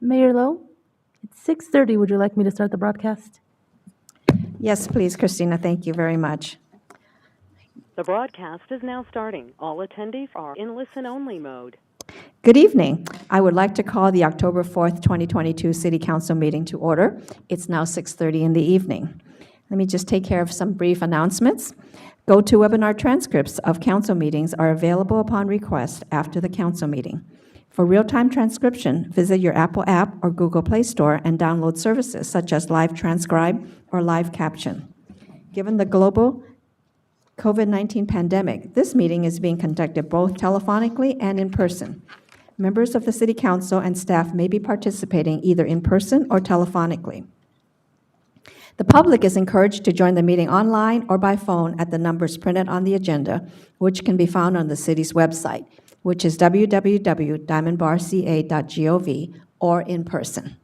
Mayor Lowe, it's 6:30. Would you like me to start the broadcast? Yes, please, Christina. Thank you very much. The broadcast is now starting. All attendees are in listen-only mode. Good evening. I would like to call the October 4th, 2022 City Council meeting to order. It's now 6:30 in the evening. Let me just take care of some brief announcements. GoToWebinar transcripts of council meetings are available upon request after the council meeting. For real-time transcription, visit your Apple app or Google Play Store and download services such as Live Transcribe or Live Caption. Given the global COVID-19 pandemic, this meeting is being conducted both telephonically and in person. Members of the City Council and staff may be participating either in person or telephonically. The public is encouraged to join the meeting online or by phone at the numbers printed on the agenda, which can be found on the city's website, which is www.diamondbarca.gov, or in person.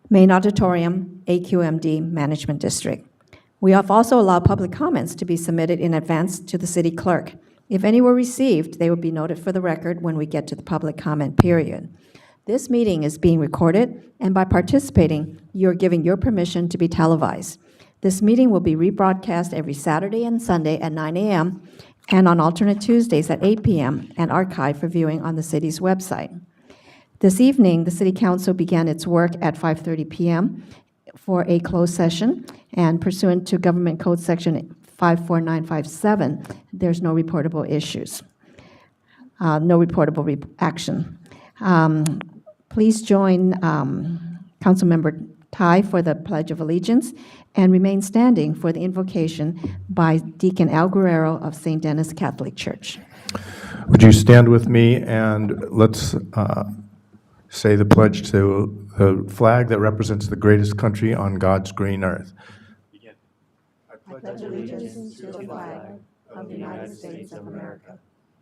Main Auditorium, AQMD Management District. We have also allowed public comments to be submitted in advance to the city clerk. If any were received, they will be noted for the record when we get to the public comment period. This meeting is being recorded, and by participating, you are giving your permission to be televised. This meeting will be rebroadcast every Saturday and Sunday at 9 a.m. and on alternate Tuesdays at 8 p.m. and archived for viewing on the city's website. This evening, the City Council began its work at 5:30 p.m. for a closed session, and pursuant to Government Code Section 54957, there's no reportable issues, no reportable action. Please join Councilmember Tai for the Pledge of Allegiance and remain standing for the invocation by Deacon Al Guerrero of St. Denis Catholic Church. Would you stand with me and let's say the pledge to the flag that represents the greatest country on God's green earth. Begin. I pledge allegiance to the flag of the United States of America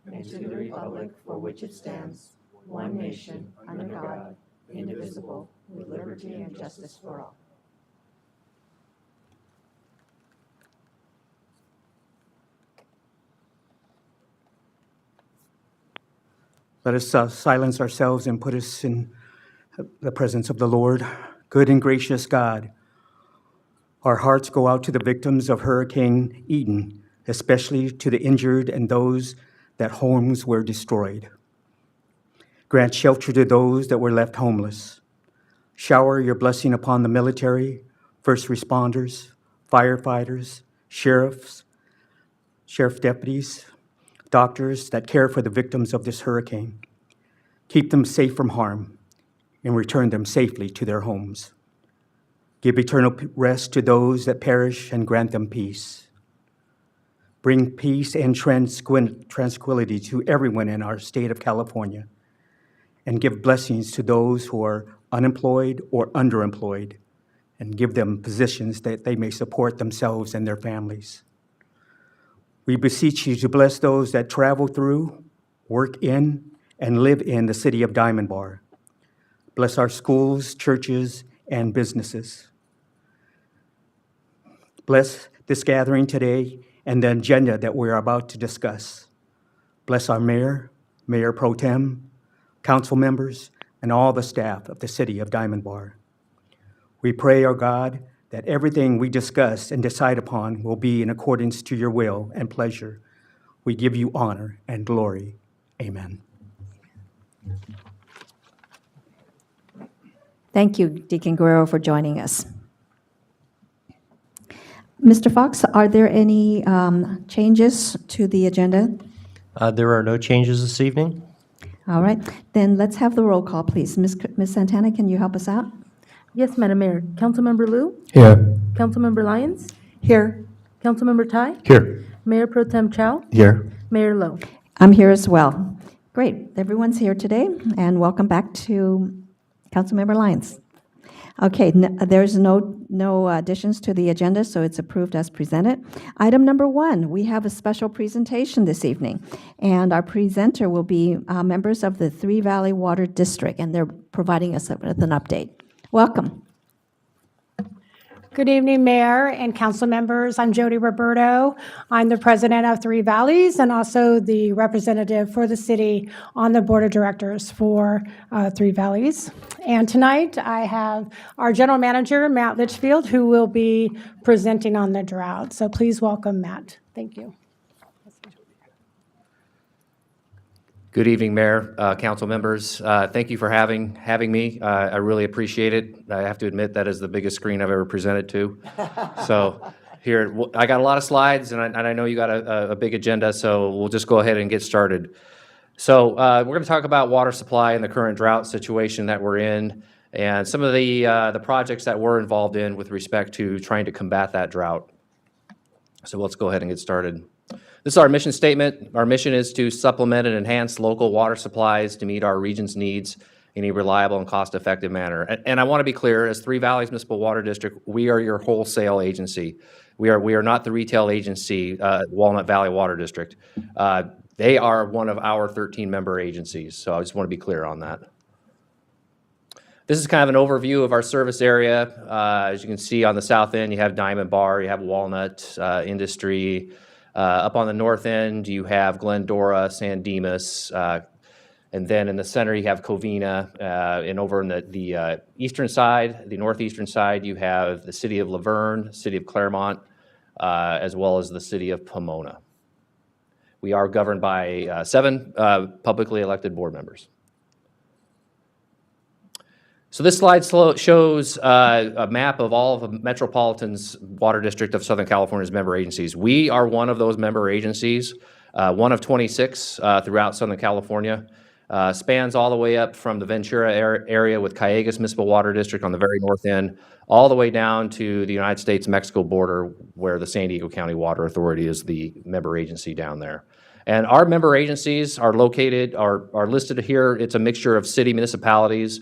and to the republic for which it stands, one nation, under God, indivisible, with liberty and justice for all. Let us silence ourselves and put us in the presence of the Lord. Good and gracious God, our hearts go out to the victims of Hurricane Eden, especially to the injured and those that homes were destroyed. Grant shelter to those that were left homeless. Shower your blessing upon the military, first responders, firefighters, sheriff deputies, doctors that care for the victims of this hurricane. Keep them safe from harm and return them safely to their homes. Give eternal rest to those that perish and grant them peace. Bring peace and tranquility to everyone in our state of California, and give blessings to those who are unemployed or underemployed, and give them positions that they may support themselves and their families. We beseech you to bless those that travel through, work in, and live in the city of Diamond Bar. Bless our schools, churches, and businesses. Bless this gathering today and the agenda that we're about to discuss. Bless our mayor, Mayor Pro Tem, council members, and all the staff of the city of Diamond Bar. We pray, our God, that everything we discuss and decide upon will be in accordance to your will and pleasure. We give you honor and glory. Amen. Thank you, Deacon Guerrero, for joining us. Mr. Fox, are there any changes to the agenda? There are no changes this evening. All right, then let's have the roll call, please. Ms. Santana, can you help us out? Yes, Madam Mayor. Councilmember Liu? Here. Councilmember Lyons? Here. Councilmember Tai? Here. Mayor Pro Tem Chow? Here. Mayor Lowe? I'm here as well. Great, everyone's here today, and welcome back to Councilmember Lyons. Okay, there's no additions to the agenda, so it's approved as presented. Item number 1, we have a special presentation this evening, and our presenter will be members of the Three Valley Water District, and they're providing us with an update. Welcome. Good evening, Mayor and council members. I'm Jody Roberto. I'm the president of Three Valleys and also the representative for the city on the board of directors for Three Valleys. And tonight I have our general manager, Matt Litchfield, who will be presenting on the drought. So please welcome Matt. Thank you. Good evening, Mayor, council members. Thank you for having me. I really appreciate it. I have to admit that is the biggest screen I've ever presented to. So here, I got a lot of slides, and I know you got a big agenda, so we'll just go ahead and get started. So we're going to talk about water supply and the current drought situation that we're in, and some of the projects that we're involved in with respect to trying to combat that drought. So let's go ahead and get started. This is our mission statement. Our mission is to supplement and enhance local water supplies to meet our region's needs in a reliable and cost-effective manner. And I want to be clear, as Three Valleys Municipal Water District, we are your wholesale agency. We are not the retail agency, Walnut Valley Water District. They are one of our 13 member agencies, so I just want to be clear on that. This is kind of an overview of our service area. As you can see on the south end, you have Diamond Bar, you have Walnut Industry. Up on the north end, you have Glendora, San Dimas, and then in the center, you have Covina. And over on the eastern side, the northeastern side, you have the city of Laverne, city of Claremont, as well as the city of Pomona. We are governed by 7 publicly elected board members. So this slide shows a map of all of the Metropolitan's Water District of Southern California's member agencies. We are one of those member agencies, one of 26 throughout Southern California. Spans all the way up from the Ventura area with Callegas Municipal Water District on the very north end, all the way down to the United States-Mexico border where the San Diego County Water Authority is the member agency down there. And our member agencies are listed here. It's a mixture of city municipalities,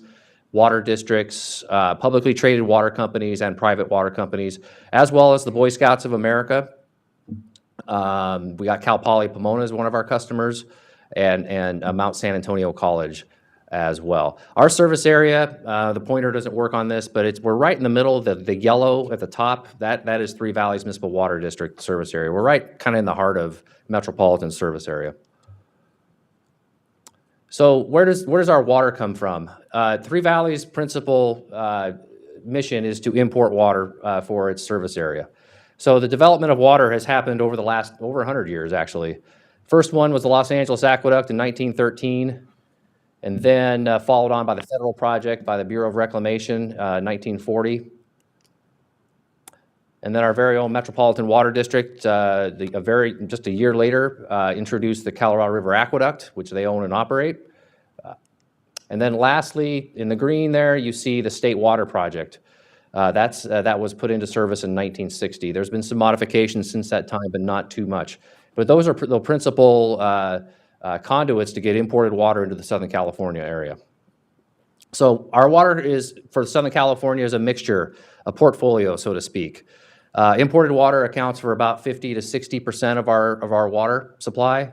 water districts, publicly traded water companies, and private water companies, as well as the Boy Scouts of America. We got Cal Poly Pomona as one of our customers, and Mount San Antonio College as well. Our service area, the pointer doesn't work on this, but we're right in the middle. The yellow at the top, that is Three Valleys Municipal Water District service area. We're right kind of in the heart of metropolitan service area. So where does our water come from? Three Valleys' principal mission is to import water for its service area. So the development of water has happened over the last over 100 years, actually. First one was the Los Angeles Aqueduct in 1913, and then followed on by the federal project by the Bureau of Reclamation, 1940. And then our very own Metropolitan Water District, just a year later, introduced the Colorado River Aqueduct, which they own and operate. And then lastly, in the green there, you see the State Water Project. That was put into service in 1960. There's been some modifications since that time, but not too much. But those are the principal conduits to get imported water into the Southern California area. So our water for Southern California is a mixture, a portfolio, so to speak. Imported water accounts for about 50 to 60% of our water supply.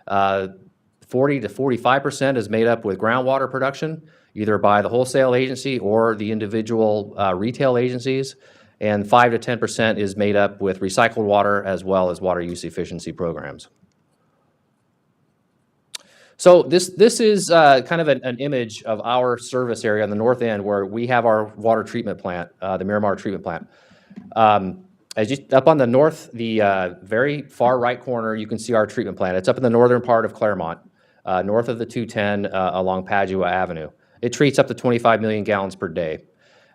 40 to 45% is made up with groundwater production, either by the wholesale agency or the individual retail agencies, and 5 to 10% is made up with recycled water as well as water use efficiency programs. So this is kind of an image of our service area on the north end where we have our water treatment plant, the Miramar treatment plant. Up on the north, the very far right corner, you can see our treatment plant. It's up in the northern part of Claremont, north of the 210 along Padua Avenue. It treats up to 25 million gallons per day.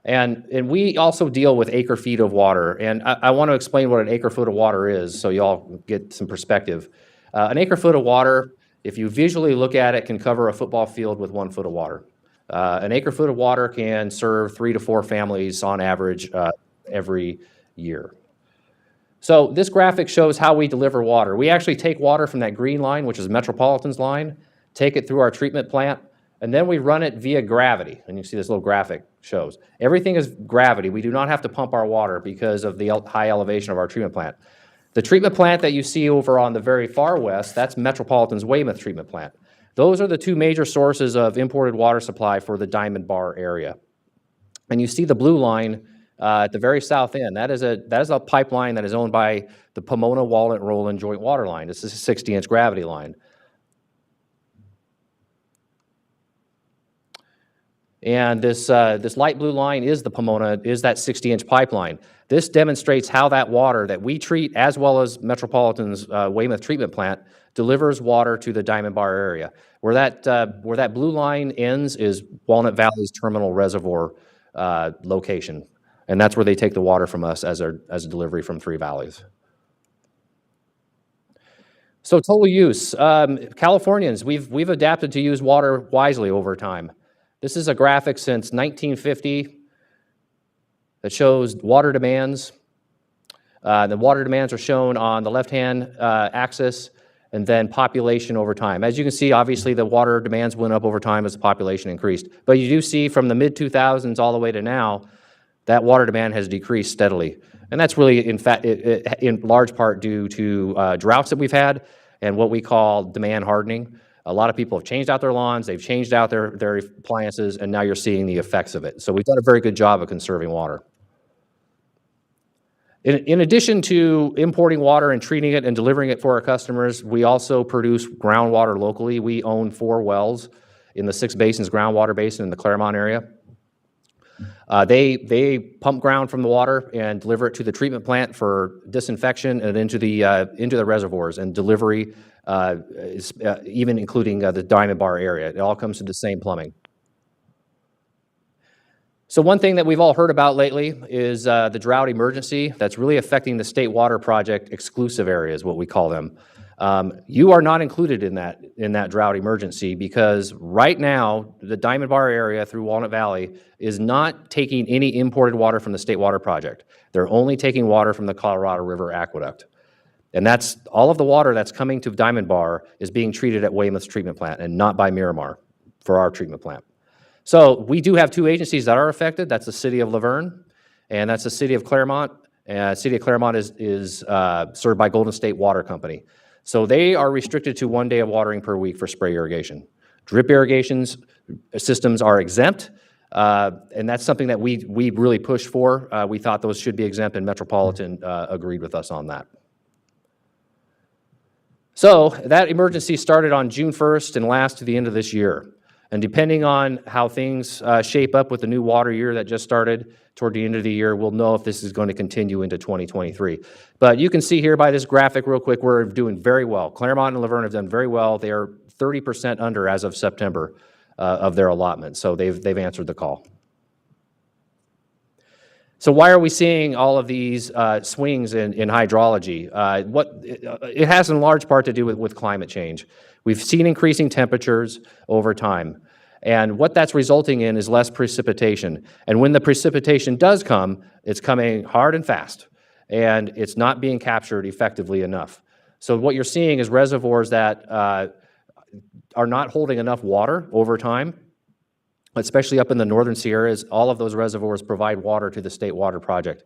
And we also deal with acre feet of water. And I want to explain what an acre foot of water is so you all get some perspective. An acre foot of water, if you visually look at it, can cover a football field with 1 foot of water. An acre foot of water can serve 3 to 4 families on average every year. So this graphic shows how we deliver water. We actually take water from that green line, which is Metropolitan's line, take it through our treatment plant, and then we run it via gravity. And you see this little graphic shows. Everything is gravity. We do not have to pump our water because of the high elevation of our treatment plant. The treatment plant that you see over on the very far west, that's Metropolitan's Weymouth treatment plant. Those are the 2 major sources of imported water supply for the Diamond Bar area. And you see the blue line at the very south end. That is a pipeline that is owned by the Pomona Walnut Roland Joint Water Line. This is a 60-inch gravity line. And this light blue line is the Pomona, is that 60-inch pipeline. This demonstrates how that water that we treat, as well as Metropolitan's Weymouth treatment plant, delivers water to the Diamond Bar area. Where that blue line ends is Walnut Valley's terminal reservoir location, and that's where they take the water from us as a delivery from Three Valleys. So total use, Californians, we've adapted to use water wisely over time. This is a graphic since 1950 that shows water demands. The water demands are shown on the left-hand axis, and then population over time. As you can see, obviously the water demands went up over time as the population increased. But you do see from the mid-2000s all the way to now, that water demand has decreased steadily. And that's really, in fact, in large part due to droughts that we've had and what we call demand hardening. A lot of people have changed out their lawns, they've changed out their appliances, and now you're seeing the effects of it. So we've done a very good job of conserving water. In addition to importing water and treating it and delivering it for our customers, we also produce groundwater locally. We own 4 wells in the 6 Basins groundwater basin in the Claremont area. They pump ground from the water and deliver it to the treatment plant for disinfection and into the reservoirs and delivery, even including the Diamond Bar area. It all comes to the same plumbing. So one thing that we've all heard about lately is the drought emergency that's really affecting the State Water Project exclusive areas, what we call them. You are not included in that drought emergency because right now the Diamond Bar area through Walnut Valley is not taking any imported water from the State Water Project. They're only taking water from the Colorado River Aqueduct. And that's all of the water that's coming to Diamond Bar is being treated at Weymouth's treatment plant and not by Miramar for our treatment plant. So we do have 2 agencies that are affected. That's the City of Laverne, and that's the City of Claremont. City of Claremont is served by Golden State Water Company. So they are restricted to 1 day of watering per week for spray irrigation. Drip irrigation systems are exempt, and that's something that we really pushed for. We thought those should be exempt, and Metropolitan agreed with us on that. So that emergency started on June 1st and lasts to the end of this year. And depending on how things shape up with the new water year that just started toward the end of the year, we'll know if this is going to continue into 2023. But you can see here by this graphic real quick, we're doing very well. Claremont and Laverne have done very well. They are 30% under as of September of their allotment. So they've answered the call. So why are we seeing all of these swings in hydrology? It has in large part to do with climate change. We've seen increasing temperatures over time. And what that's resulting in is less precipitation. And when the precipitation does come, it's coming hard and fast. And it's not being captured effectively enough. So what you're seeing is reservoirs that are not holding enough water over time, especially up in the northern Sierras. All of those reservoirs provide water to the State Water Project.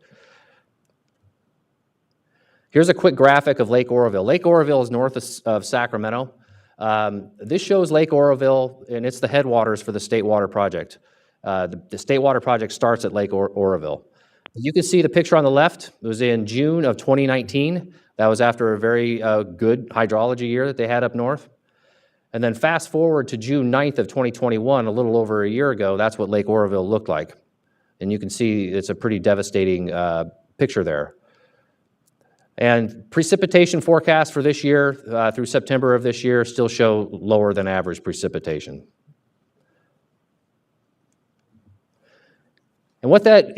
Here's a quick graphic of Lake Oroville. Lake Oroville is north of Sacramento. This shows Lake Oroville, and it's the headwaters for the State Water Project. The State Water Project starts at Lake Oroville. You can see the picture on the left. It was in June of 2019. That was after a very good hydrology year that they had up north. And then fast forward to June 9th of 2021, a little over a year ago, that's what Lake Oroville looked like. And you can see it's a pretty devastating picture there. And precipitation forecasts for this year through September of this year still show lower than average precipitation. And what that,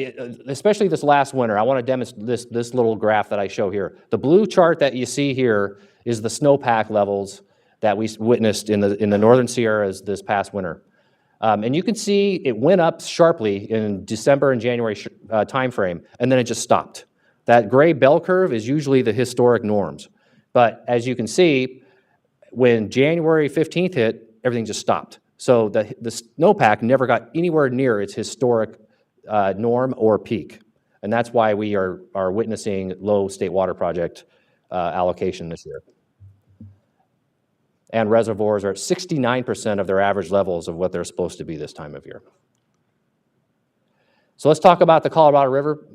especially this last winter, I want to demonstrate this little graph that I show here. The blue chart that you see here is the snowpack levels that we witnessed in the northern Sierras this past winter. And you can see it went up sharply in December and January timeframe, and then it just stopped. That gray bell curve is usually the historic norms. But as you can see, when January 15th hit, everything just stopped. So the snowpack never got anywhere near its historic norm or peak. And that's why we are witnessing low State Water Project allocation this year. And reservoirs are at 69% of their average levels of what they're supposed to be this time of year. So let's talk about the Colorado River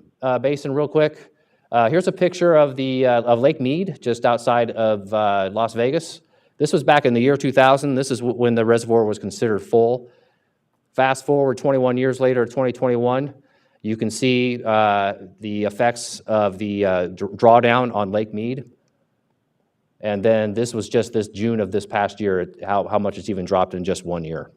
Basin real quick. Here's a picture of Lake Mead, just outside of Las Vegas. This was back in the year 2000. This is when the reservoir was considered full. Fast forward 21 years later, 2021, you can see the effects of the drawdown on Lake Mead. And then this was just this June of this past year, how much it's even dropped in just 1 year.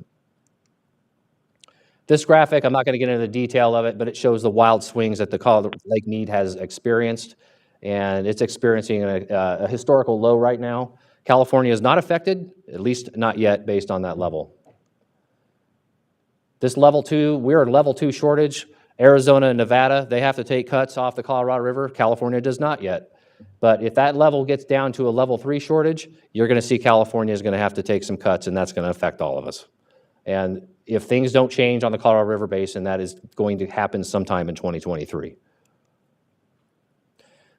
This graphic, I'm not going to get into the detail of it, but it shows the wild swings that the Colorado Lake Mead has experienced, and it's experiencing a historical low right now. California is not affected, at least not yet, based on that level. This level 2, we're at level 2 shortage. Arizona and Nevada, they have to take cuts off the Colorado River. California does not yet. But if that level gets down to a level 3 shortage, you're going to see California is going to have to take some cuts, and that's going to affect all of us. And if things don't change on the Colorado River Basin, that is going to happen sometime in 2023.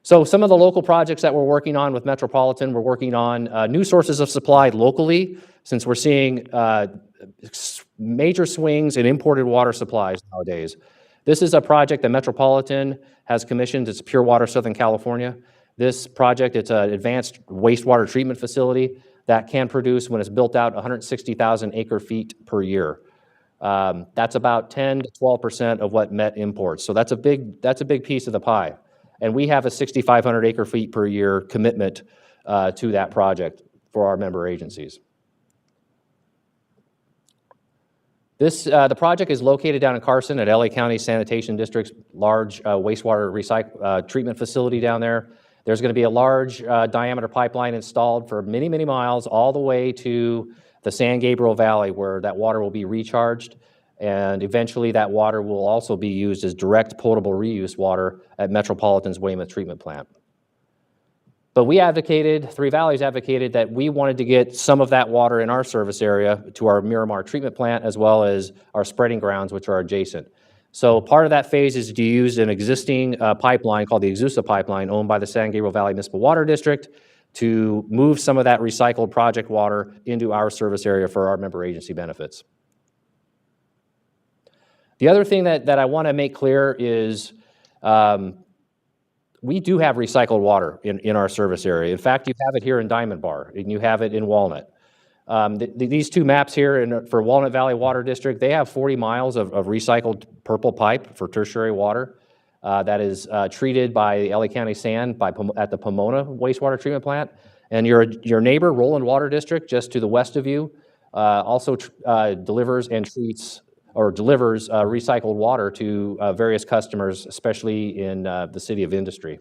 So some of the local projects that we're working on with Metropolitan, we're working on new sources of supply locally, since we're seeing major swings in imported water supplies nowadays. This is a project that Metropolitan has commissioned. It's Pure Water Southern California. This project, it's an advanced wastewater treatment facility that can produce, when it's built out, 160,000 acre feet per year. That's about 10 to 12% of what Met imports. So that's a big piece of the pie. And we have a 6,500 acre feet per year commitment to that project for our member agencies. The project is located down in Carson at LA County Sanitation District's large wastewater treatment facility down there. There's going to be a large diameter pipeline installed for many, many miles all the way to the San Gabriel Valley, where that water will be recharged, and eventually that water will also be used as direct potable reuse water at Metropolitan's Weymouth treatment plant. But we advocated, Three Valleys advocated, that we wanted to get some of that water in our service area to our Miramar treatment plant, as well as our spreading grounds, which are adjacent. So part of that phase is to use an existing pipeline called the Exusa pipeline, owned by the San Gabriel Valley Municipal Water District, to move some of that recycled project water into our service area for our member agency benefits. The other thing that I want to make clear is we do have recycled water in our service area. In fact, you have it here in Diamond Bar, and you have it in Walnut. These two maps here for Walnut Valley Water District, they have 40 miles of recycled purple pipe for tertiary water that is treated by the LA County Sand at the Pomona wastewater treatment plant. And your neighbor, Roland Water District, just to the west of you, also delivers and treats or delivers recycled water to various customers, especially in the city of Industry.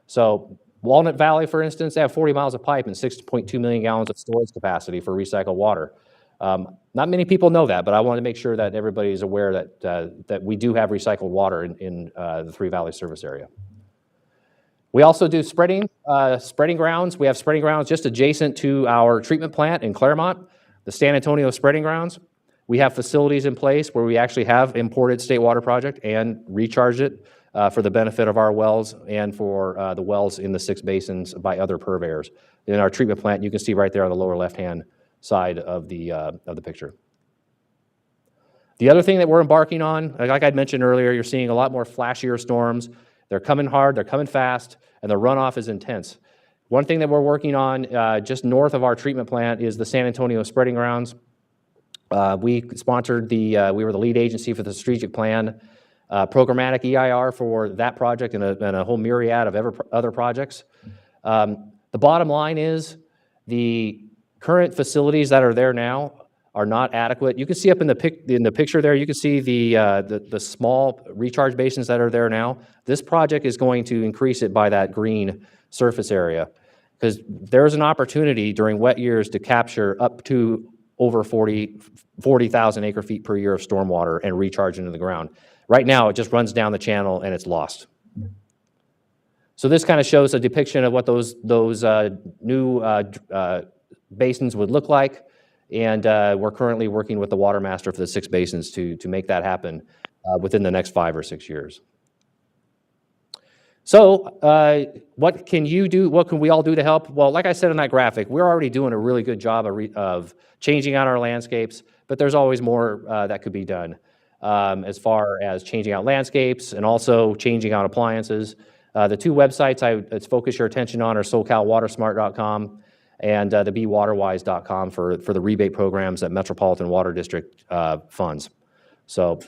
So Walnut Valley, for instance, they have 40 miles of pipe and 6.2 million gallons of storage capacity for recycled water. Not many people know that, but I want to make sure that everybody is aware that we do have recycled water in the Three Valleys service area. We also do spreading grounds. We have spreading grounds just adjacent to our treatment plant in Claremont, the San Antonio spreading grounds. We have facilities in place where we actually have imported state water project and recharge it for the benefit of our wells and for the wells in the 6 basins by other purveyors. In our treatment plant, you can see right there on the lower left-hand side of the picture. The other thing that we're embarking on, like I mentioned earlier, you're seeing a lot more flashier storms. They're coming hard, they're coming fast, and the runoff is intense. One thing that we're working on just north of our treatment plant is the San Antonio spreading grounds. We sponsored we were the lead agency for the strategic plan, programmatic EIR for that project and a whole myriad of other projects. The bottom line is the current facilities that are there now are not adequate. You can see up in the picture there, you can see the small recharge basins that are there now. This project is going to increase it by that green surface area, because there's an opportunity during wet years to capture up to over 40,000 acre feet per year of stormwater and recharge into the ground. Right now, it just runs down the channel and it's lost. So this kind of shows a depiction of what those new basins would look like, and we're currently working with the water master for the 6 basins to make that happen within the next 5 or 6 years. So what can you do? What can we all do to help? Well, like I said in that graphic, we're already doing a really good job of changing out our landscapes, but there's always more that could be done. as far as changing out landscapes and also changing out appliances. The two websites let's focus your attention on are SoCalWatersmart.com and the BeWaterWise.com for the rebate programs that Metropolitan Water District funds. So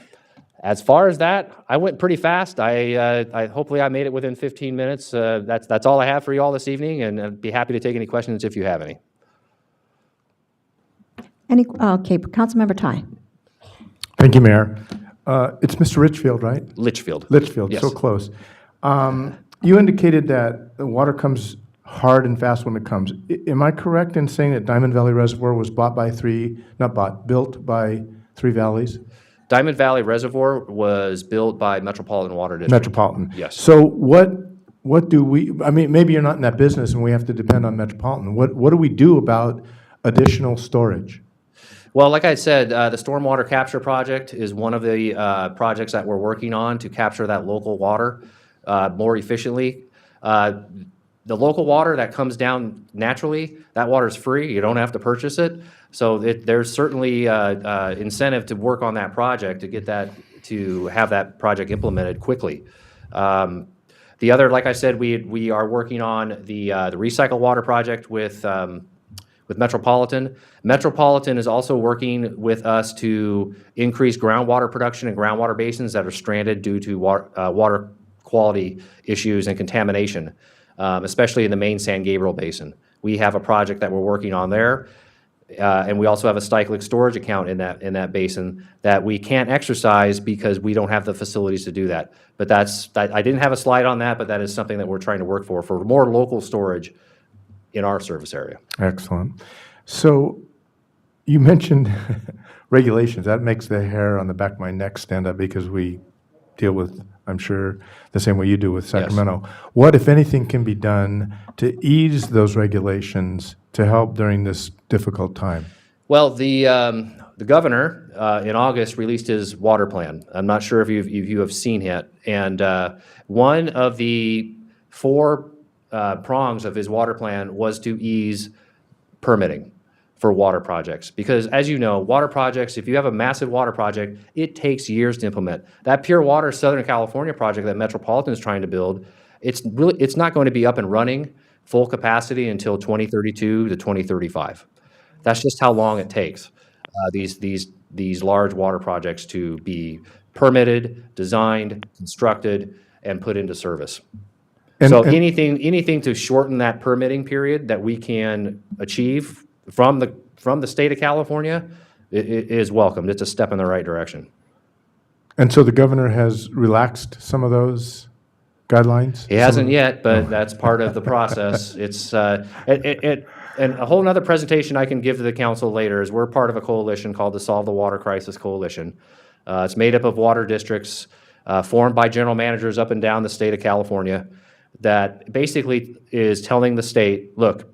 as far as that, I went pretty fast. Hopefully I made it within 15 minutes. That's all I have for you all this evening, and I'd be happy to take any questions if you have any. Okay, Councilmember Ty. Thank you, Mayor. It's Mr. Richfield, right? Litchfield. Litchfield, Yes. so close. You indicated that the water comes hard and fast when it comes. Am I correct in saying that Diamond Valley Reservoir was built by Three Valleys? Diamond Valley Reservoir was built by Metropolitan Water District. Metropolitan. Yes. So what do we, I mean, maybe you're not in that business and we have to depend on Metropolitan. What do we do about additional storage? Well, like I said, the stormwater capture project is one of the projects that we're working on to capture that local water more efficiently. The local water that comes down naturally, that water is free. You don't have to purchase it. So there's certainly incentive to work on that project to get that, to have that project implemented quickly. The other, like I said, we are working on the recycle water project with Metropolitan. Metropolitan is also working with us to increase groundwater production in groundwater basins that are stranded due to water quality issues and contamination, especially in the main San Gabriel Basin. We have a project that we're working on there, and we also have a cyclic storage account in that basin that we can't exercise because we don't have the facilities to do that. But I didn't have a slide on that, but that is something that we're trying to work for more local storage in our service area. Excellent. So you mentioned regulations. That makes the hair on the back of my neck stand up because we deal with, I'm sure, the same way you do with Sacramento. Yes. What, if anything, can be done to ease those regulations to help during this difficult time? Well, the governor in August released his water plan. I'm not sure if you have seen it. And one of the 4 prongs of his water plan was to ease permitting for water projects. Because as you know, water projects, if you have a massive water project, it takes years to implement. That Pure Water Southern California project that Metropolitan is trying to build, it's not going to be up and running full capacity until 2032 to 2035. That's just how long it takes these large water projects to be permitted, designed, constructed, and put into service. So anything to shorten that permitting period that we can achieve from the state of California is welcomed. It's a step in the right direction. And so the governor has relaxed some of those guidelines? He hasn't yet, but that's part of the process. It's and a whole other presentation I can give to the council later is we're part of a coalition called the Solve the Water Crisis Coalition. It's made up of water districts formed by general managers up and down the state of California that basically is telling the state, look,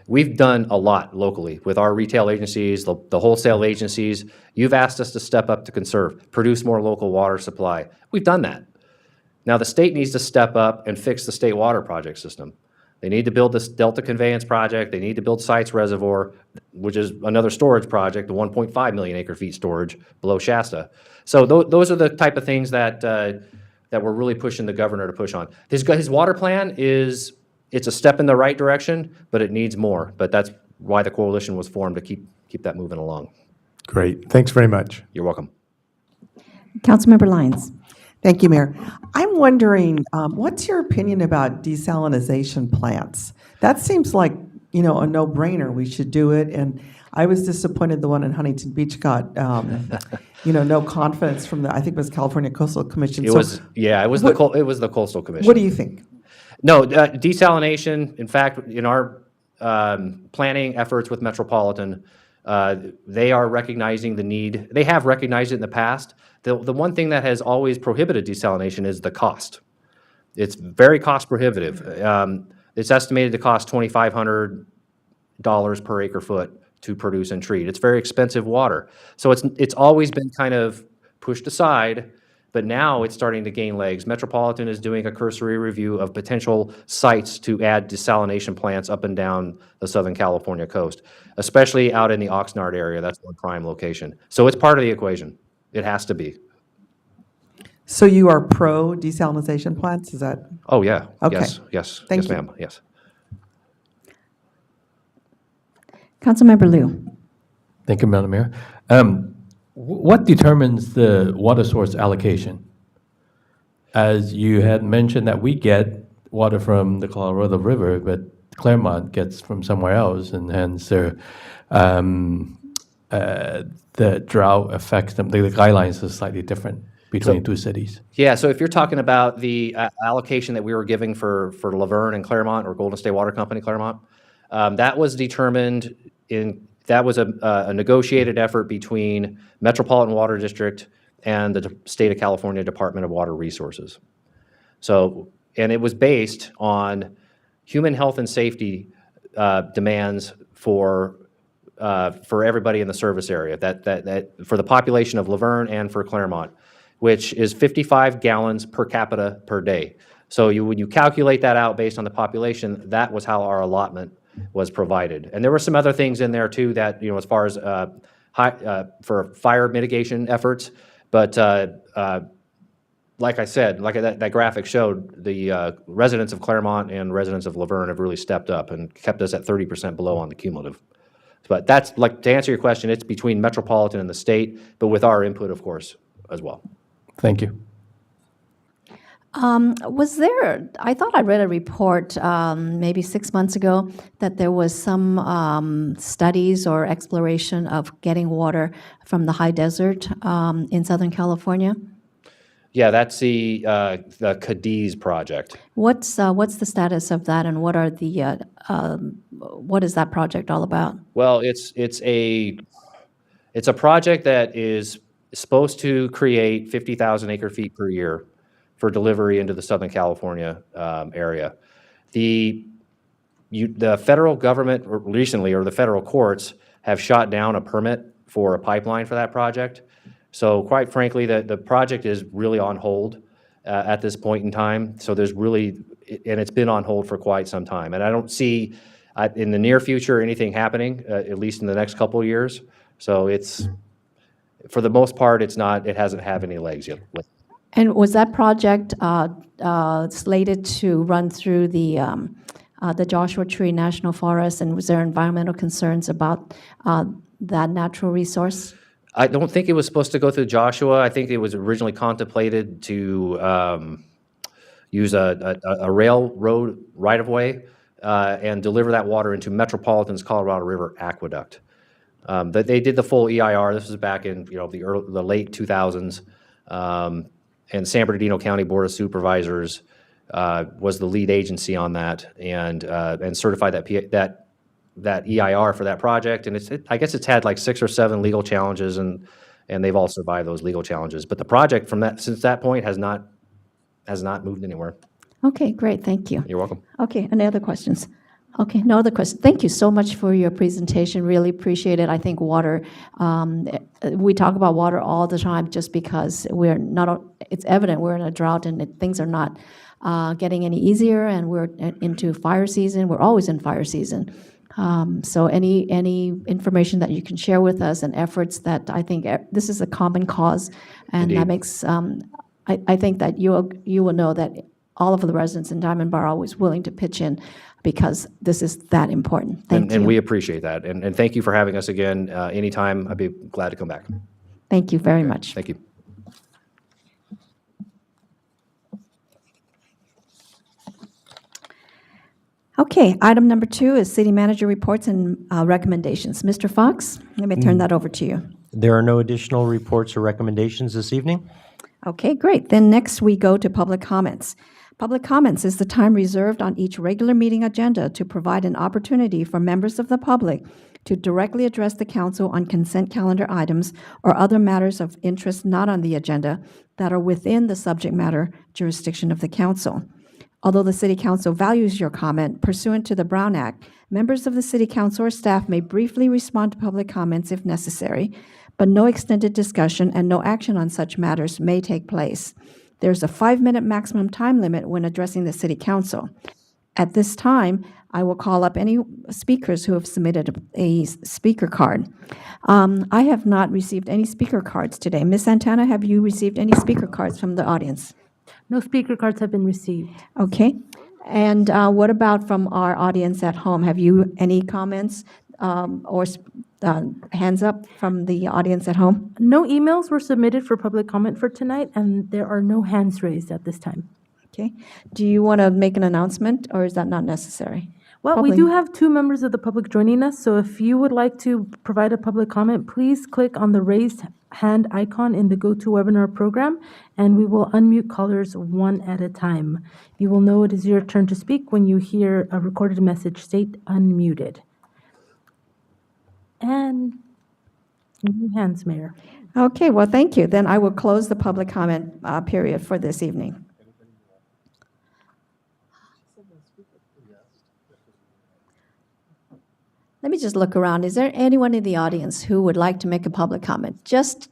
we've done a lot locally with our retail agencies, the wholesale agencies. You've asked us to step up to conserve, produce more local water supply. We've done that. Now the state needs to step up and fix the state water project system. They need to build this Delta Conveyance project. They need to build Sites Reservoir, which is another storage project, the 1.5 million acre feet storage below Shasta. So those are the type of things that we're really pushing the governor to push on. His water plan it's a step in the right direction, but it needs more. But that's why the coalition was formed, to keep that moving along. Great. Thanks very much. You're welcome. Councilmember Lyons. Thank you, Mayor. I'm wondering, what's your opinion about desalination plants? That seems like, a no-brainer. We should do it. And I was disappointed the one in Huntington Beach got, no confidence from I think it was California Coastal Commission. It was the Coastal Commission. What do you think? No, desalination, in fact, in our planning efforts with Metropolitan, they are recognizing the need. They have recognized it in the past. The one thing that has always prohibited desalination is the cost. It's very cost prohibitive. It's estimated to cost $2,500 per acre foot to produce and treat. It's very expensive water. So it's always been kind of pushed aside, but now it's starting to gain legs. Metropolitan is doing a cursory review of potential sites to add desalination plants up and down the Southern California coast, especially out in the Oxnard area. That's one prime location. So it's part of the equation. It has to be. So you are pro desalination plants, is that? Oh, yeah. Okay. Yes, Thank yes, you. ma'am, yes. Councilmember Liu. Thank you, Madam Mayor. What determines the water source allocation? As you had mentioned that we get water from the Colorado River, but Claremont gets from somewhere else, and hence the drought affects them. The guidelines are slightly different between two cities. Yeah, so if you're talking about the allocation that we were giving for Laverne and Claremont, or Golden State Water Company Claremont, that was determined that was a negotiated effort between Metropolitan Water District and the State of California Department of Water Resources. So, and it was based on human health and safety demands for everybody in the service area, that for the population of Laverne and for Claremont, which is 55 gallons per capita per day. So when you calculate that out based on the population, that was how our allotment was provided. And there were some other things in there too that, as far as for fire mitigation efforts, but like I said, like that graphic showed, the residents of Claremont and residents of Laverne have really stepped up and kept us at 30% below on the cumulative. But that's, like, to answer your question, it's between Metropolitan and the state, but with our input, of course, as well. Thank you. I thought I read a report maybe 6 months ago that there was some studies or exploration of getting water from the high desert in Southern California. Yeah, that's the Cadiz project. What's the status of that, and what is that project all about? Well, it's a project that is supposed to create 50,000 acre-feet per year for delivery into the Southern California area. The federal government recently, or the federal courts, have shot down a permit for a pipeline for that project. So quite frankly, the project is really on hold at this point in time. So and it's been on hold for quite some time. And I don't see in the near future anything happening, at least in the next couple of years. So for the most part, it hasn't had any legs yet. And was that project slated to run through the Joshua Tree National Forest, and was there environmental concerns about that natural resource? I don't think it was supposed to go through Joshua. I think it was originally contemplated to use a railroad right-of-way and deliver that water into Metropolitan's Colorado River Aqueduct. They did the full EIR. This was back in the late 2000s. And San Bernardino County Board of Supervisors was the lead agency on that, and certified that EIR for that project. And I guess it's had like 6 or 7 legal challenges, and they've all survived those legal challenges. But the project since that point has not moved anywhere. Okay, great, thank you. You're welcome. Okay, any other questions? Okay, no other questions. Thank you so much for your presentation. Really appreciate it. I think water, we talk about water all the time just because it's evident we're in a drought and things are not getting any easier, and we're into fire season. We're always in fire season. So any information that you can share with us, and efforts that I think this is a common cause, and Indeed. that makes, I think that you will know that all of the residents in Diamond Bar are always willing to pitch in, because this is that important. Thank you. And we appreciate that. And thank you for having us again. Anytime, I'd be glad to come back. Thank you very much. Thank you. Okay, item number 2 is city manager reports and recommendations. Mr. Fox, let me turn that over to you. There are no additional reports or recommendations this evening. Okay, great. Then next we go to public comments. Public comments is the time reserved on each regular meeting agenda to provide an opportunity for members of the public to directly address the council on consent calendar items or other matters of interest not on the agenda that are within the subject matter jurisdiction of the council. Although the City Council values your comment, pursuant to the Brown Act, members of the City Council or staff may briefly respond to public comments if necessary, but no extended discussion and no action on such matters may take place. There's a 5-minute maximum time limit when addressing the City Council. At this time, I will call up any speakers who have submitted a speaker card. I have not received any speaker cards today. Ms. Santana, have you received any speaker cards from the audience? No speaker cards have been received. Okay. And what about from our audience at home? Have you any comments or hands up from the audience at home? No emails were submitted for public comment for tonight, and there are no hands raised at this time. Okay. Do you want to make an announcement, or is that not necessary? Well, we do have 2 members of the public joining us, so if you would like to provide a public comment, please click on the raised hand icon in the GoToWebinar program, and we will unmute callers one at a time. You will know it is your turn to speak when you hear a recorded message state unmuted. And new hands, Mayor. Okay, well, thank you. Then I will close the public comment period for this evening. Let me just look around. Is there anyone in the audience who would like to make a public comment? Just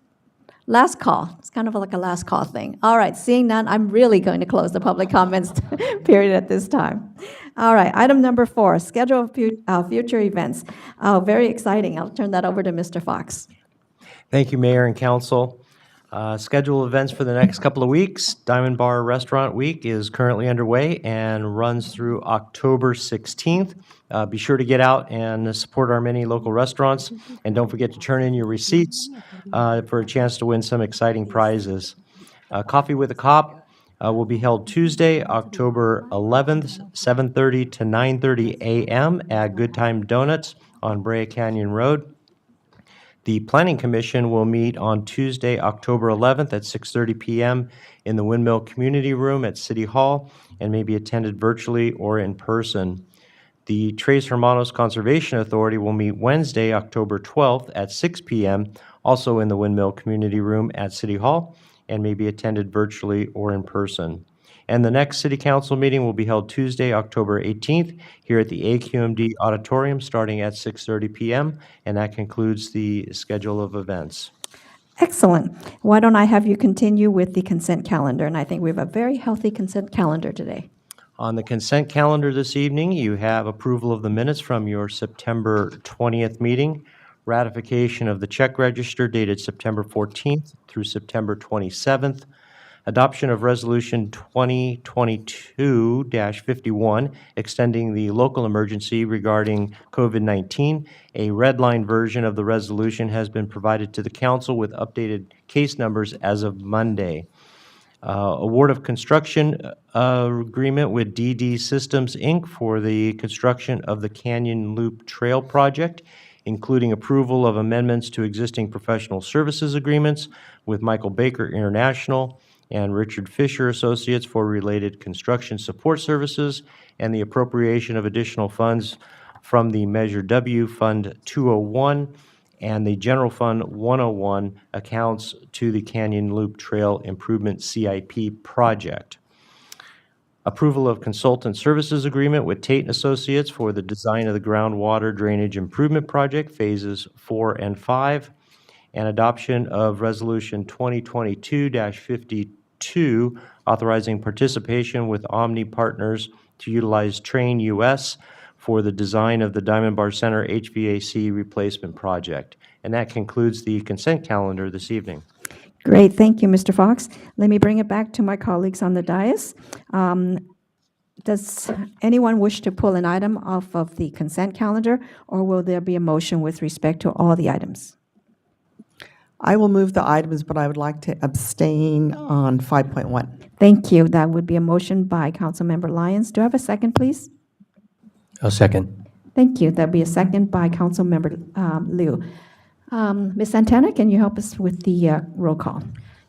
last call. It's kind of like a last call thing. All right, seeing none, I'm really going to close the public comments period at this time. All right, item number 4, schedule of future events. Oh, very exciting. I'll turn that over to Mr. Fox. Thank you, Mayor and Council. Schedule events for the next couple of weeks. Diamond Bar Restaurant Week is currently underway and runs through October 16th. Be sure to get out and support our many local restaurants, and don't forget to turn in your receipts for a chance to win some exciting prizes. Coffee with a Cop will be held Tuesday, October 11th, 7:30 to 9:30 a.m. at Good Time Donuts on Brea Canyon Road. The Planning Commission will meet on Tuesday, October 11th at 6:30 p.m. in the Windmill Community Room at City Hall and may be attended virtually or in person. The Tres Hermanos Conservation Authority will meet Wednesday, October 12th at 6 p.m., also in the Windmill Community Room at City Hall, and may be attended virtually or in person. And the next City Council meeting will be held Tuesday, October 18th, here at the AQMD Auditorium, starting at 6:30 p.m., and that concludes the schedule of events. Excellent. Why don't I have you continue with the consent calendar? And I think we have a very healthy consent calendar today. On the consent calendar this evening, you have approval of the minutes from your September 20th meeting, ratification of the check register dated September 14th through September 27th, adoption of Resolution 2022-51, extending the local emergency regarding COVID-19. A red line version of the resolution has been provided to the council with updated case numbers as of Monday. Award of construction agreement with DD Systems, Inc. for the construction of the Canyon Loop Trail project, including approval of amendments to existing professional services agreements with Michael Baker International and Richard Fisher Associates for related construction support services, and the appropriation of additional funds from the Measure W Fund 201 and the General Fund 101 accounts to the Canyon Loop Trail Improvement CIP project. Approval of consultant services agreement with Tate & Associates for the design of the groundwater drainage improvement project, phases 4 and 5, and adoption of Resolution 2022-52, authorizing participation with Omni Partners to utilize Train US for the design of the Diamond Bar Center HVAC replacement project. And that concludes the consent calendar this evening. Great, thank you, Mr. Fox. Let me bring it back to my colleagues on the dais. Does anyone wish to pull an item off of the consent calendar, or will there be a motion with respect to all the items? I will move the items, but I would like to abstain on 5.1. Thank you. That would be a motion by Councilmember Lyons. Do I have a second, please? A second. Thank you. That'd be a second by Councilmember Liu. Ms. Santana, can you help us with the roll call?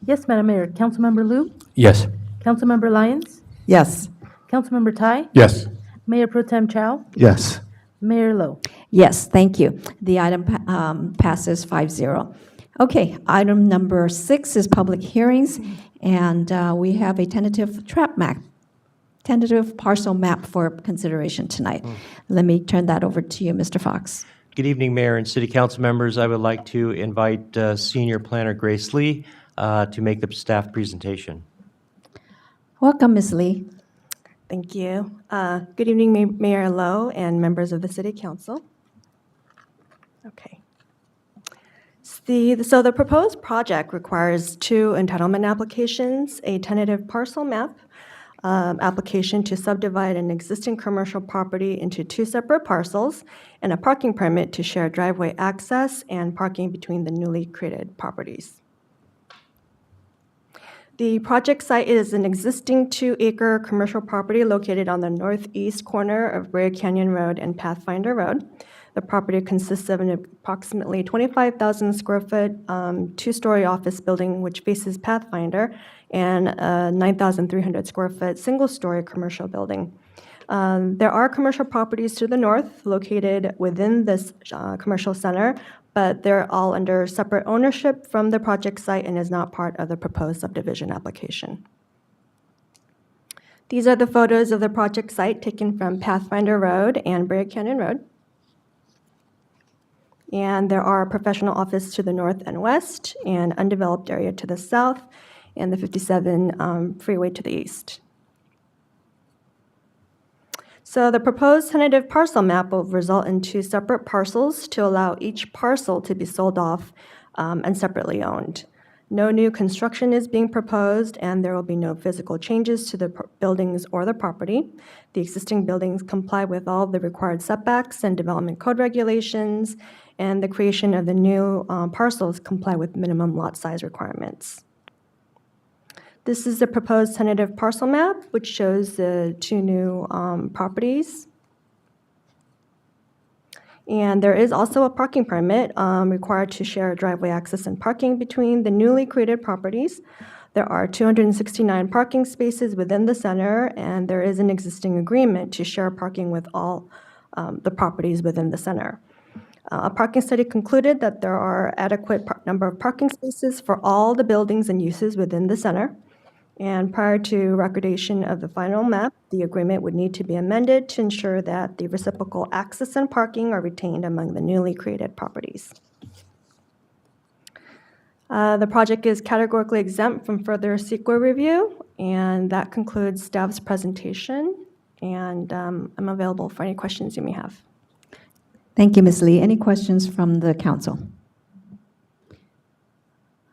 Yes, Madam Mayor. Councilmember Liu? Yes. Councilmember Lyons? Yes. Councilmember Tai? Yes. Mayor Pro Tem Chow? Yes. Mayor Lo? Yes, thank you. The item passes 5-0. Okay, item number 6 is public hearings, and we have a tentative parcel map for consideration tonight. Let me turn that over to you, Mr. Fox. Good evening, Mayor and City Council members. I would like to invite Senior Planner Grace Lee to make the staff presentation. Welcome, Ms. Lee. Thank you. Good evening, Mayor Lowe and members of the City Council. Okay. So the proposed project requires 2 entitlement applications, a tentative parcel map, application to subdivide an existing commercial property into 2 separate parcels, and a parking permit to share driveway access and parking between the newly created properties. The project site is an existing 2-acre commercial property located on the northeast corner of Brea Canyon Road and Pathfinder Road. The property consists of an approximately 25,000 square foot, 2-story office building which faces Pathfinder, and a 9,300 square foot, single-story commercial building. There are commercial properties to the north located within this commercial center, but they're all under separate ownership from the project site and is not part of the proposed subdivision application. These are the photos of the project site taken from Pathfinder Road and Brea Canyon Road. And there are a professional office to the north and west, and undeveloped area to the south, and the 57 freeway to the east. So the proposed tentative parcel map will result in 2 separate parcels to allow each parcel to be sold off and separately owned. No new construction is being proposed, and there will be no physical changes to the buildings or the property. The existing buildings comply with all the required setbacks and development code regulations, and the creation of the new parcels comply with minimum lot size requirements. This is the proposed tentative parcel map, which shows the 2 new properties. And there is also a parking permit required to share driveway access and parking between the newly created properties. There are 269 parking spaces within the center, and there is an existing agreement to share parking with all the properties within the center. A parking study concluded that there are adequate number of parking spaces for all the buildings and uses within the center. And prior to recordation of the final map, the agreement would need to be amended to ensure that the reciprocal access and parking are retained among the newly created properties. The project is categorically exempt from further CEQA review, and that concludes staff's presentation, and I'm available for any questions you may have. Thank you, Ms. Lee. Any questions from the council?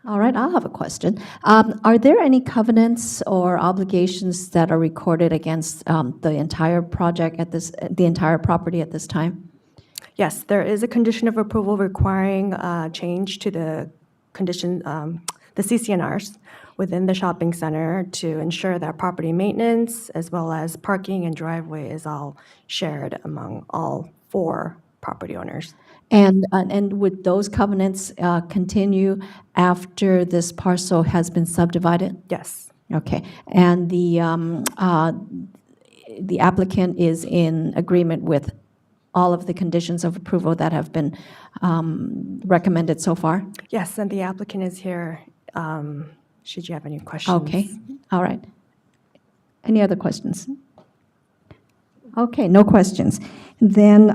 All right, I'll have a question. Are there any covenants or obligations that are recorded against the entire project the entire property at this time? Yes, there is a condition of approval requiring change to the condition, the CCNRs within the shopping center to ensure that property maintenance as well as parking and driveway is all shared among all 4 property owners. And would those covenants continue after this parcel has been subdivided? Yes. Okay. And the applicant is in agreement with all of the conditions of approval that have been recommended so far? Yes, and the applicant is here, should you have any questions. Okay. All right. Any other questions? Okay, no questions. Then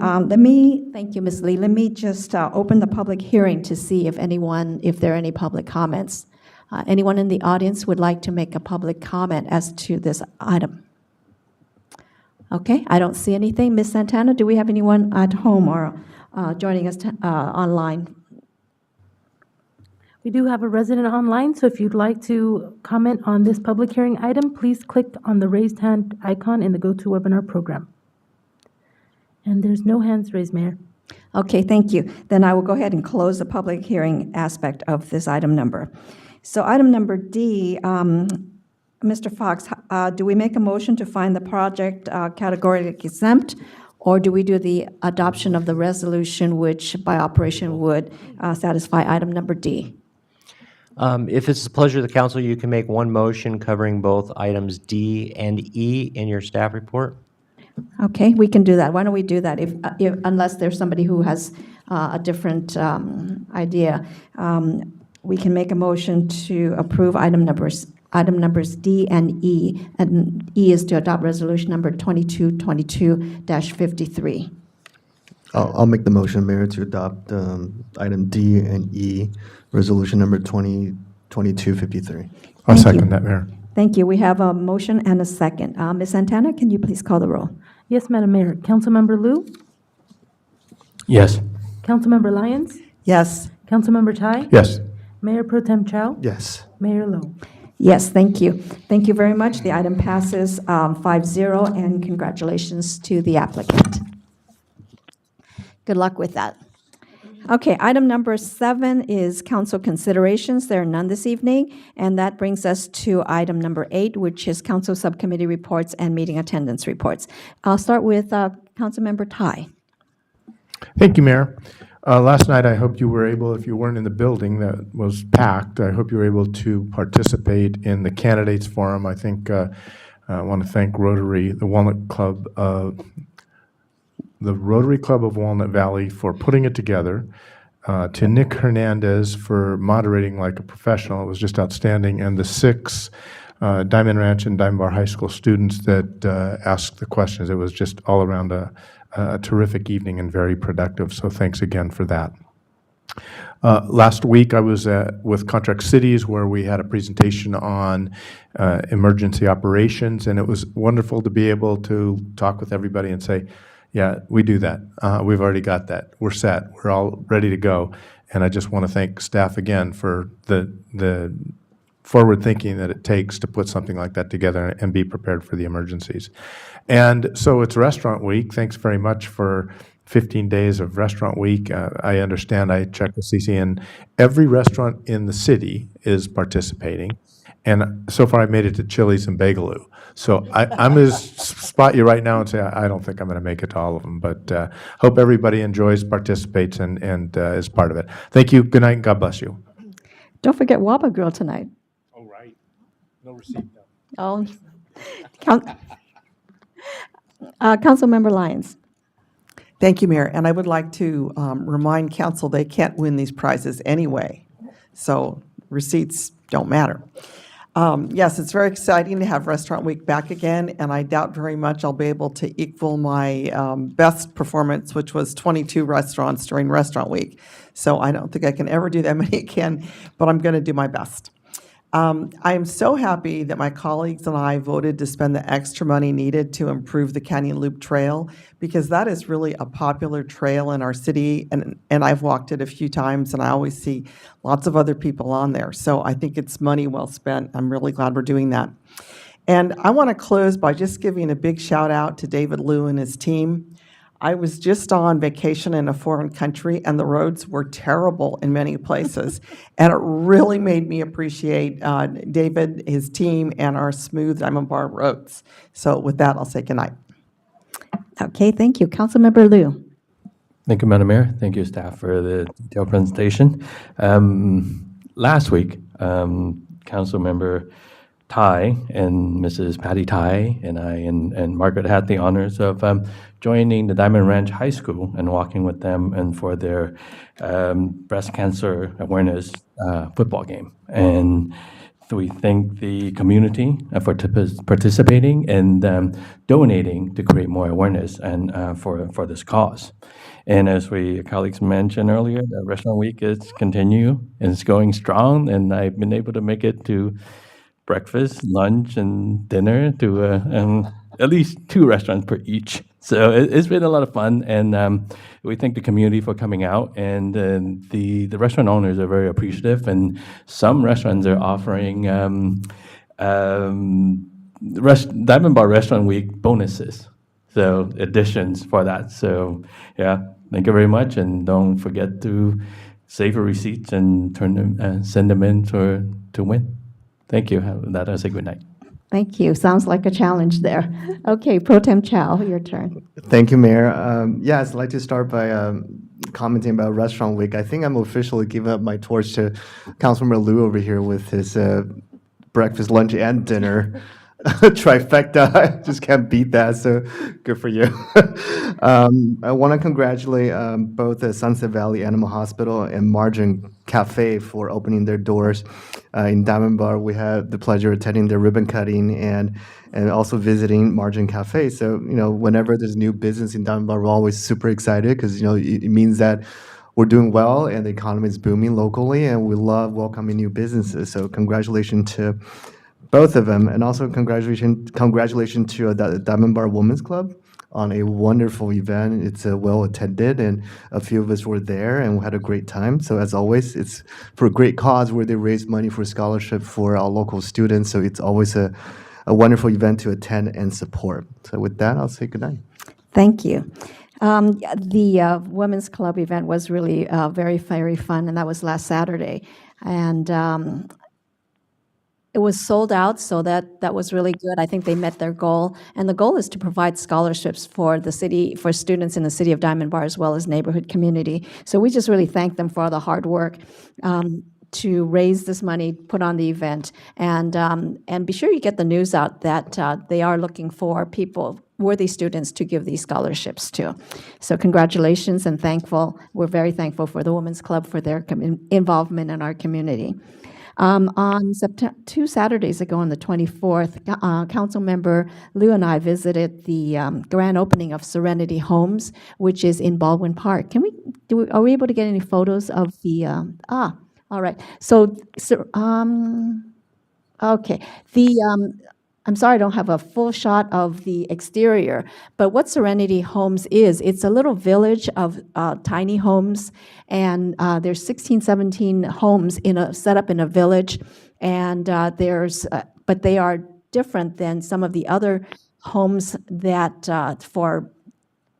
thank you, Ms. Lee. Let me just open the public hearing to see if there are any public comments. Anyone in the audience would like to make a public comment as to this item? Okay, I don't see anything. Ms. Santana, do we have anyone at home or joining us online? We do have a resident online, so if you'd like to comment on this public hearing item, please click on the raised hand icon in the GoToWebinar program. And there's no hands raised, Mayor. Okay, thank you. Then I will go ahead and close the public hearing aspect of this item number. So item number D, Mr. Fox, do we make a motion to find the project categorically exempt, or do we do the adoption of the resolution which by operation would satisfy item number D? If it's the pleasure of the council, you can make one motion covering both items D and E in your staff report. Okay, we can do that. Why don't we do that? If unless there's somebody who has a different idea, we can make a motion to approve item numbers D and E is to adopt resolution number 2222-53. I'll make the motion, Mayor, to adopt item D and E, resolution number 2022-53. I'll second that, Mayor. Thank you. We have a motion and a second. Ms. Santana, can you please call the roll? Yes, Madam Mayor. Councilmember Lou? Yes. Councilmember Lyons? Yes. Councilmember Tai? Yes. Mayor Pro Tem Chow? Yes. Mayor Lo? Yes, thank you. Thank you very much. The item passes 5-0, and congratulations to the applicant. Good luck with that. Okay, item number 7 is council considerations. There are none this evening, and that brings us to item number 8, which is council subcommittee reports and meeting attendance reports. I'll start with Councilmember Tai. Thank you, Mayor. Last night, I hope you were able, if you weren't in the building that was packed, I hope you were able to participate in the candidates forum. I think I want to thank Rotary, the Rotary Club of Walnut Valley for putting it together, to Nick Hernandez for moderating like a professional. It was just outstanding. And the 6 Diamond Ranch and Diamond Bar High School students that asked the questions. It was just all around a terrific evening and very productive. So thanks again for that. Last week, I was with Contract Cities where we had a presentation on emergency operations, and it was wonderful to be able to talk with everybody and say, yeah, we do that. We've already got that. We're set. We're all ready to go. And I just want to thank staff again for the forward thinking that it takes to put something like that together and be prepared for the emergencies. And so it's Restaurant Week. Thanks very much for 15 days of Restaurant Week. I understand, I checked with CC, and every restaurant in the city is participating. And so far, I made it to Chili's and Bagaloo. So I'm going to spot you right now and say I don't think I'm going to make it to all of them, but hope everybody enjoys, participates, and is part of it. Thank you. Good night, and God bless you. Don't forget Waba Grill tonight. Oh, right. No receipt. Oh, Councilmember Lyons. Thank you, Mayor. And I would like to remind council they can't win these prizes anyway. So receipts don't matter. Yes, it's very exciting to have Restaurant Week back again, and I doubt very much I'll be able to equal my best performance, which was 22 restaurants during Restaurant Week. So I don't think I can ever do that many again, but I'm going to do my best. I am so happy that my colleagues and I voted to spend the extra money needed to improve the Canyon Loop Trail, because that is really a popular trail in our city, and I've walked it a few times, and I always see lots of other people on there. So I think it's money well spent. I'm really glad we're doing that. And I want to close by just giving a big shout out to David Liu and his team. I was just on vacation in a foreign country, and the roads were terrible in many places. And it really made me appreciate David, his team, and our smooth Diamond Bar roads. So with that, I'll say goodnight. Okay, thank you. Councilmember Liu. Thank you, Madam Mayor. Thank you, staff, for the detailed presentation. Last week, Councilmember Tai and Mrs. Patty Tai and I and Margaret had the honors of joining the Diamond Ranch High School and walking with them and for their breast cancer awareness football game. And we thank the community for participating and donating to create more awareness and for this cause. And as colleagues mentioned earlier, the Restaurant Week is continue and it's going strong. And I've been able to make it to breakfast, lunch, and dinner to at least 2 restaurants per each. So it's been a lot of fun, and we thank the community for coming out, and the restaurant owners are very appreciative, and some restaurants are offering Diamond Bar Restaurant Week bonuses, so additions for that. So yeah, thank you very much, and don't forget to save your receipts and send them in to win. Thank you. With that, I'll say good night. Thank you. Sounds like a challenge there. Okay, Pro Tem Chow, your turn. Thank you, Mayor. Yes, I'd like to start by commenting about Restaurant Week. I think I'm officially giving up my torch to Councilmember Liu over here with his breakfast, lunch, and dinner trifecta. I just can't beat that, so good for you. I want to congratulate both the Sunset Valley Animal Hospital and Margin Cafe for opening their doors in Diamond Bar. We had the pleasure of attending their ribbon cutting and also visiting Margin Cafe. So, whenever there's new business in Diamond Bar, we're always super excited because, it means that we're doing well and the economy is booming locally, and we love welcoming new businesses. So congratulations to both of them, and also congratulations to the Diamond Bar Women's Club on a wonderful event. It's well attended, and a few of us were there and we had a great time. So as always, it's for a great cause where they raise money for scholarship for our local students. So it's always a wonderful event to attend and support. So with that, I'll say goodnight. Thank you. The Women's Club event was really very, very fun, and that was last Saturday. And it was sold out, so that was really good. I think they met their goal. And the goal is to provide scholarships for the city, for students in the city of Diamond Bar, as well as neighborhood community. So we just really thank them for all the hard work to raise this money, put on the event. And be sure you get the news out that they are looking for people, worthy students, to give these scholarships to. So congratulations and thankful. We're very thankful for the Women's Club for their involvement in our community. On 2 Saturdays ago, on the 24th, Councilmember Liu and I visited the grand opening of Serenity Homes, which is in Baldwin Park. Are we able to get any photos of the, all right. Okay. I'm sorry I don't have a full shot of the exterior, but what Serenity Homes is, it's a little village of tiny homes, and there's 16, 17 homes set up in a village, and but they are different than some of the other homes that for,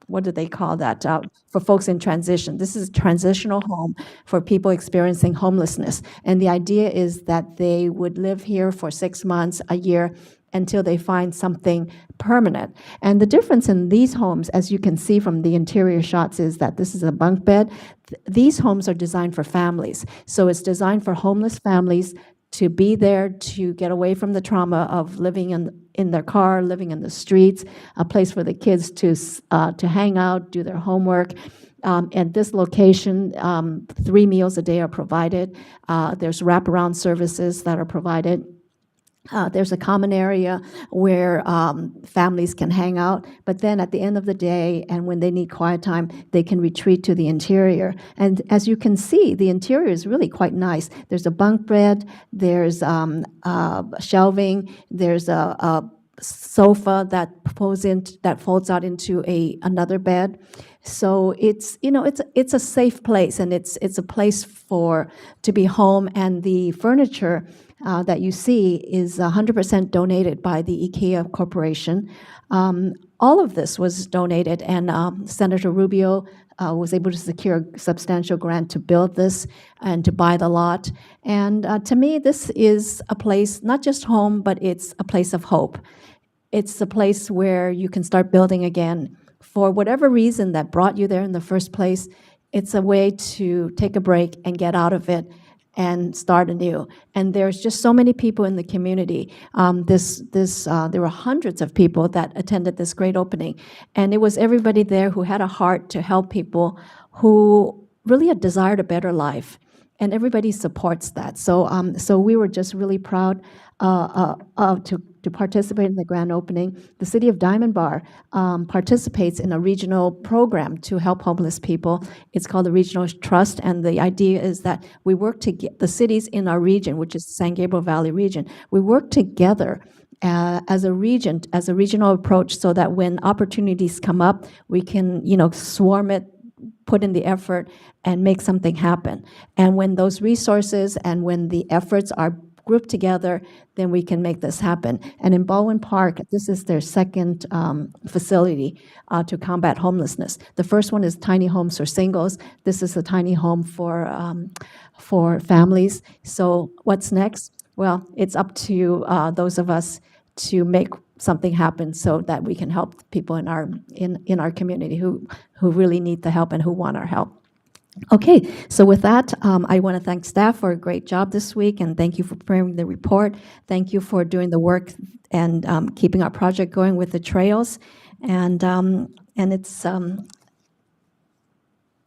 what do they call that, for folks in transition. This is a transitional home for people experiencing homelessness, and the idea is that they would live here for 6 months, a year, until they find something permanent. And the difference in these homes, as you can see from the interior shots, is that this is a bunk bed. These homes are designed for families. So it's designed for homeless families to be there, to get away from the trauma of living in their car, living in the streets, a place for the kids to hang out, do their homework. At this location, 3 meals a day are provided. There's wraparound services that are provided. There's a common area where families can hang out, but then at the end of the day, and when they need quiet time, they can retreat to the interior. And as you can see, the interior is really quite nice. There's a bunk bed, there's shelving, there's a sofa that folds out into another bed. So it's a safe place, and it's a place to be home. And the furniture that you see is 100% donated by the IKEA Corporation. All of this was donated, and Senator Rubio was able to secure a substantial grant to build this and to buy the lot. And to me, this is a place, not just home, but it's a place of hope. It's a place where you can start building again. For whatever reason that brought you there in the first place, it's a way to take a break and get out of it and start anew. And there's just so many people in the community. There were hundreds of people that attended this great opening. And it was everybody there who had a heart to help people who really desired a better life. And everybody supports that. So we were just really proud to participate in the grand opening. The city of Diamond Bar participates in a regional program to help homeless people. It's called the Regional Trust, and the idea is that we work to get the cities in our region, which is the San Gabriel Valley region, we work together as a region, as a regional approach, so that when opportunities come up, we can, swarm it, put in the effort, and make something happen. And when those resources and when the efforts are grouped together, then we can make this happen. And in Baldwin Park, this is their second facility to combat homelessness. The first one is tiny homes for singles. This is a tiny home for families. So what's next? Well, it's up to those of us to make something happen so that we can help people in our community who really need the help and who want our help. Okay, so with that, I want to thank staff for a great job this week, and thank you for preparing the report. Thank you for doing the work and keeping our project going with the trails. And it's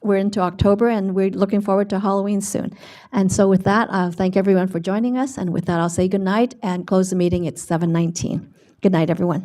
we're into October, and we're looking forward to Halloween soon. And so with that, thank everyone for joining us. And with that, I'll say good night and close the meeting at 7:19. Good night, everyone.